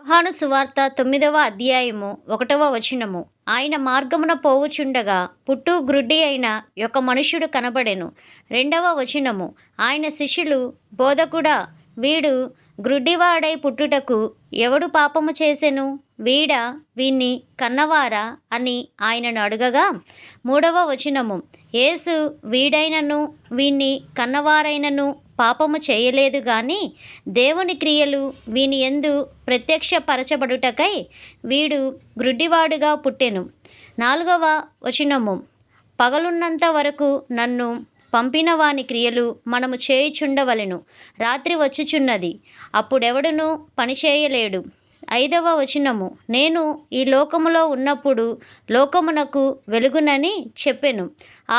యోహాను సువార్త 9వ అధ్యాయము 1వ వచనము. ఆయన మార్గమున పోవుచుండగా పుట్టు గ్రుడ్డి అయిన ఒక మనుష్యుడు కనబడెను. 2వ వచనము. ఆయన శిష్యులు, బోధకుడా, వీడు గ్రుడ్డివాడై పుట్టుటకు ఎవడు పాపము చేసెను? వీడా, వీణ్ణి కన్నవారా అని ఆయనను అడుగగా, 3వ వచనము. యేసు, వీడైనను వీణ్ణి కన్నవారైనను పాపము చేయలేదు గాని దేవుని క్రియలు వీని యందు ప్రత్యక్షపరచబడుటకై వీడు గ్రుడ్డివాడుగా పుట్టెను. 4వ వచనము. పగలున్నంత వరకు నన్ను పంపిన వాని క్రియలు మనము చేయుచుండవలెను. రాత్రి వచ్చుచున్నది, అప్పుడెవడునూ పనిచేయలేడు. 5వ వచనము. నేను ఈ లోకములో ఉన్నప్పుడు లోకమునకు వెలుగునని చెప్పెను.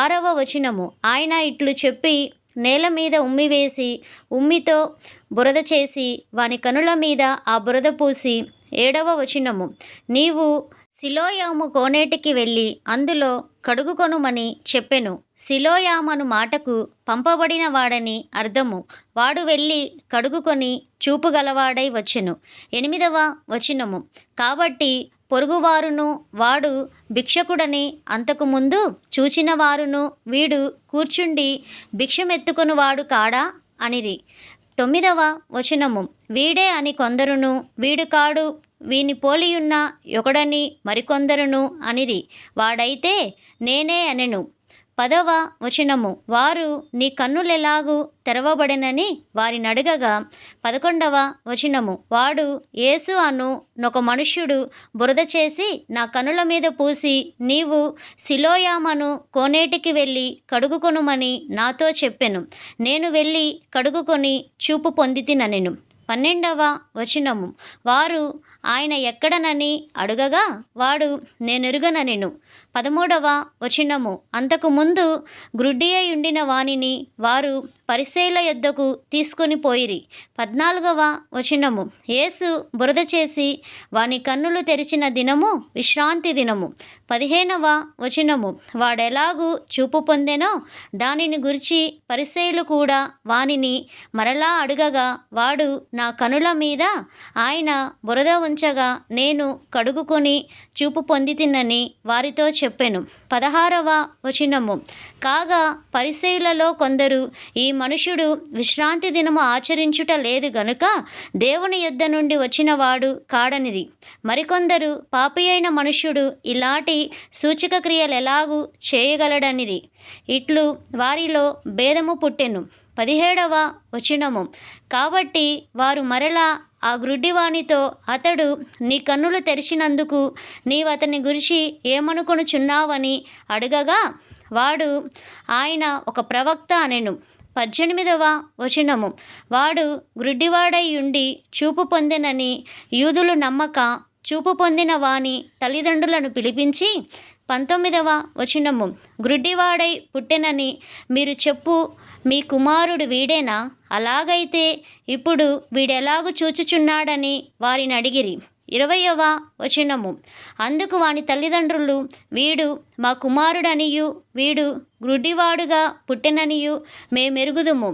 6వ వచనము. ఆయన ఇట్లు చెప్పి నేల మీద ఉమ్మివేసి ఉమ్మితో బురద చేసి వాని కనుల మీద ఆ బురద పూసి 7వ వచనము. నీవు సిలోయాము కోనేటికి వెళ్ళి అందులో కడుగుకొనుమని చెప్పెను. సిలోయామను మాటకు పంపబడిన వాడని అర్థము. వాడు వెళ్ళి కడుగుకొని చూపుగలవాడై వచ్చెను. 8వ వచనము. కాబట్టి పొరుగువారును వాడు భిక్షకుడని అంతకుముందు చూచిన వారును వీడు కూర్చుండి భిక్షమెత్తుకొనువాడు కాడా అనిరి. 9వ వచనము. వీడే అని కొందరును, వీడు కాడు, వీని పోలియున్న ఒకడని మరికొందరును అనిరి. వాడైతే నేనే అనెను. 10వ వచనము. వారు నీ కన్నులెలాగూ తెరవబడెనని వారిని అడగగా 11వ వచనము. వాడు యేసు అను నొక మనుష్యుడు బురద చేసి నా కనుల మీద పూసి, నీవు సిలోయామను కోనేటికి వెళ్ళి కడుగుకొనుమని నాతో చెప్పెను. నేను వెళ్ళి కడుగుకొని చూపు పొందితినెను. 12వ వచనము. వారు ఆయన ఎక్కడనని అడుగగా వాడు నేనెరుగనెను. 13వ వచనము. అంతకుముందు గ్రుడ్డి అయి ఉండిన వానిని వారు పరిసయ్యుల యొద్దకు తీసుకొని పోయిరి. 14వ వచనము. యేసు బురద చేసి వాని కన్నులు తెరిచిన దినము విశ్రాంతి దినము. 15వ వచనము. వాడెలాగూ చూపు పొందెనో దానిని గురించి పరిసయ్యులు కూడా వానిని మరలా అడుగగా వాడు నా కనుల మీద ఆయన బురద ఉంచగా నేను కడుగుకొని చూపు పొందితినని వారితో చెప్పెను. 16వ వచనము. కాగా పరిసయ్యులలో కొందరు ఈ మనుషుడు విశ్రాంతి దినము ఆచరించుట లేదు గనుక దేవుని యొద్ద నుండి వచ్చినవాడు కాడనిరి. మరికొందరు పాపి అయిన మనుష్యుడు ఇలాంటి సూచక క్రియలు ఎలాగూ చేయగలడనిరి. ఇట్లు వారిలో భేదము పుట్టెను. 17వ వచనము. కాబట్టి వారు మరలా ఆ గ్రుడ్డివానితో, అతడు నీ కన్నులు తెరిచినందుకు నీవు అతని గురించి ఏమనుకొనుచున్నావని అడగగా వాడు ఆయన ఒక ప్రవక్త అనెను. 18వ వచనము. వాడు గ్రుడ్డివాడై ఉండి చూపు పొందెనని యూదులు నమ్మక చూపు పొందిన వాని తల్లిదండ్రులను పిలిపించి 19వ వచనము. గ్రుడ్డివాడై పుట్టెనని మీరు చెప్పు మీ కుమారుడు వీడేనా? అలాగైతే ఇప్పుడు వీడెలాగు చూచుచున్నాడని వారిని అడిగిరి. 20వ వచనము. అందుకు వాని తల్లిదండ్రులు, వీడు మా కుమారుడనియు వీడు గ్రుడ్డివాడుగా పుట్టెననియు మేమెరుగుదుము.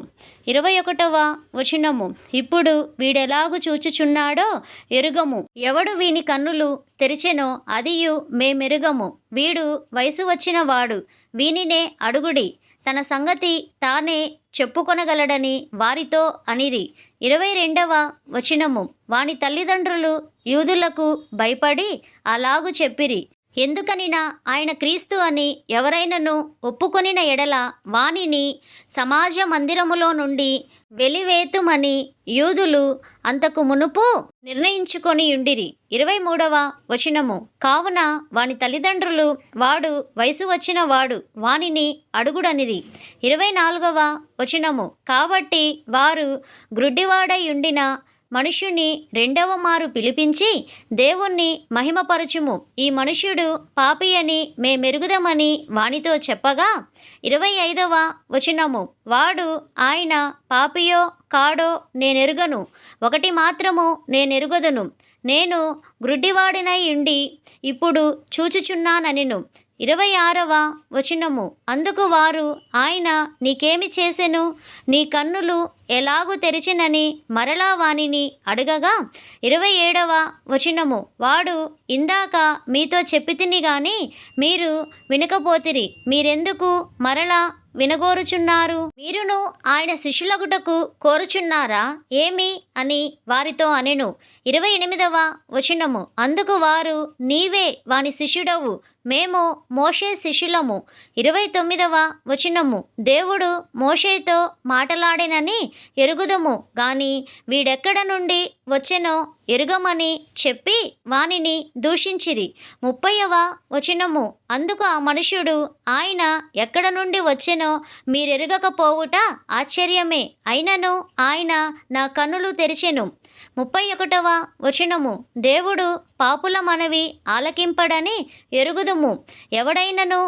21వ వచనము. ఇప్పుడు వీడెలాగు చూచుచున్నాడో ఎరుగము. ఎవడు వీని కన్నులు తెరిచెనో అదియు మేమెరుగము. వీడు వయసు వచ్చిన వాడు, వీనినే అడుగుడి, తన సంగతి తానే చెప్పుకొనగలడని వారితో అనిరి. 22వ వచనము. వాని తల్లిదండ్రులు యూదులకు భయపడి అలాగు చెప్పిరి. ఎందుకనినా ఆయన క్రీస్తు అని ఎవరైనను ఒప్పుకొనిన ఎడల వానిని సమాజ మందిరములో నుండి వెలివేతుమని యూదులు అంతకు మునుపు నిర్ణయించుకొని ఉండిరి. 23వ వచనము. కావున వాని తల్లిదండ్రులు వాడు వయసు వచ్చిన వాడు, వానిని అడుగుడనిరి. 24వ వచనము. కాబట్టి వారు గ్రుడ్డివాడై ఉండిన మనుష్యుని రెండవ మారు పిలిపించి, దేవుణ్ణి మహిమపరచుము, ఈ మనుష్యుడు పాపి అని మేమెరుగుదమని వానితో చెప్పగా 25వ వచనము. వాడు ఆయన పాపియో కాడో నేనెరుగను, ఒకటి మాత్రము నేనెరుగదును, నేను గ్రుడ్డివాడినై ఉండి ఇప్పుడు చూచుచున్నానెను. 26వ వచనము. అందుకు వారు, ఆయన నీకేమి చేసెను? నీ కన్నులు ఎలాగు తెరిచినని మరలా వానిని అడగగా 27వ వచనము. వాడు, ఇందాక మీతో చెప్పితిని గాని మీరు వినకపోతిరి, మీరెందుకు మరలా వినగోరుచున్నారు? మీరును ఆయన శిష్యులగుటకు కోరుచున్నారా ఏమి అని వారితో అనెను. 28వ వచనము. అందుకు వారు, నీవే వాని శిష్యుడవు, మేము మోషే శిష్యులము. 29వ వచనము. దేవుడు మోషేతో మాటలాడెనని ఎరుగుదుము గాని వీడెక్కడ నుండి వచ్చెనో ఎరుగమని చెప్పి వానిని దూషించిరి. 30వ వచనము. అందుకు ఆ మనుష్యుడు, ఆయన ఎక్కడ నుండి వచ్చెనో మీరెరుగకపోవుట ఆశ్చర్యమే, అయినను ఆయన నా కన్నులు తెరిచెను. 31వ వచనము. దేవుడు పాపుల మనవి ఆలకింపడని ఎరుగుదుము. ఎవడైనను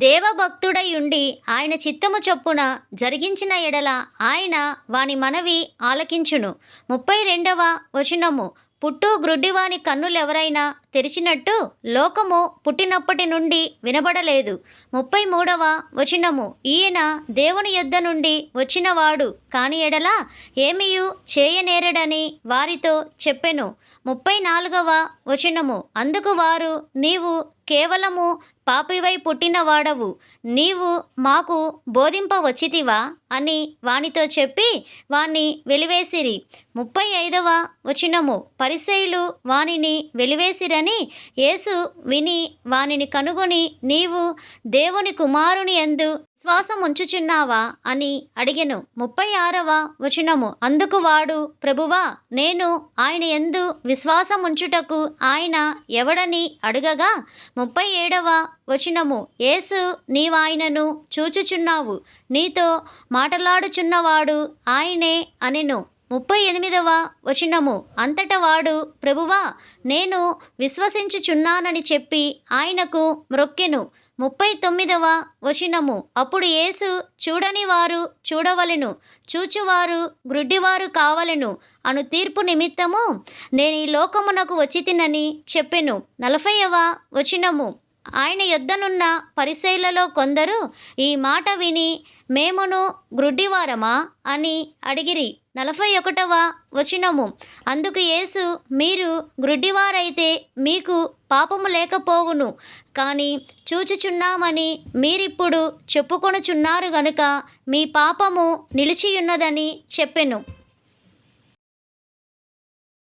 దేవభక్తుడయుండి ఆయన చిత్తము చొప్పున జరిగించిన ఎడల ఆయన వాని మనవి ఆలకించును. 32వ వచనము. పుట్టు గ్రుడ్డివాని కన్నులెవరైనా తెరిచినట్టు లోకము పుట్టినప్పటి నుండి వినబడలేదు. 33వ వచనము. ఈయన దేవుని యొద్ద నుండి వచ్చినవాడు కాని ఎడల ఏమియు చేయనేరడని వారితో చెప్పెను. 34వ వచనము. అందుకు వారు, నీవు కేవలము పాపివై పుట్టినవాడవు, నీవు మాకు బోధింపవచ్చితివా అని వానితో చెప్పి వాణ్ణి వెలివేసిరి. 35వ వచనము. పరిసయ్యులు వానిని వెలివేసిరని యేసు విని వానిని కనుగొని, నీవు దేవుని కుమారుని యందు విశ్వాసం ఉంచుచున్నావా అని అడిగెను. 36వ వచనము. అందుకు వాడు, ప్రభువా, నేను ఆయన యందు విశ్వాసం ఉంచుటకు ఆయన ఎవడని అడగగా 37వ వచనము. యేసు, నీవాయనను చూచుచున్నావు, నీతో మాటలాడుచున్నవాడు ఆయనే అనెను. 38వ వచనము. అంతట వాడు, ప్రభువా, నేను విశ్వసించుచున్నానని చెప్పి ఆయనకు మ్రొక్కెను. 39వ వచనము. అప్పుడు యేసు, చూడని వారు చూడవలెను, చూచువారు గ్రుడ్డివారు కావలెను అను తీర్పు నిమిత్తము నేను ఈ లోకమునకు వచ్చితినని చెప్పెను. 40వ వచనము. ఆయన యొద్దనున్న పరిసయ్యులలో కొందరు ఈ మాట విని, మేమును గ్రుడ్డివారమా అని అడిగిరి. 41వ వచనము. అందుకు యేసు, మీరు గ్రుడ్డివారైతే మీకు పాపము లేకపోవును, కానీ చూచుచున్నామని మీరిప్పుడు చెప్పుకొనుచున్నారు గనుక మీ పాపము నిలిచియున్నదని చెప్పెను.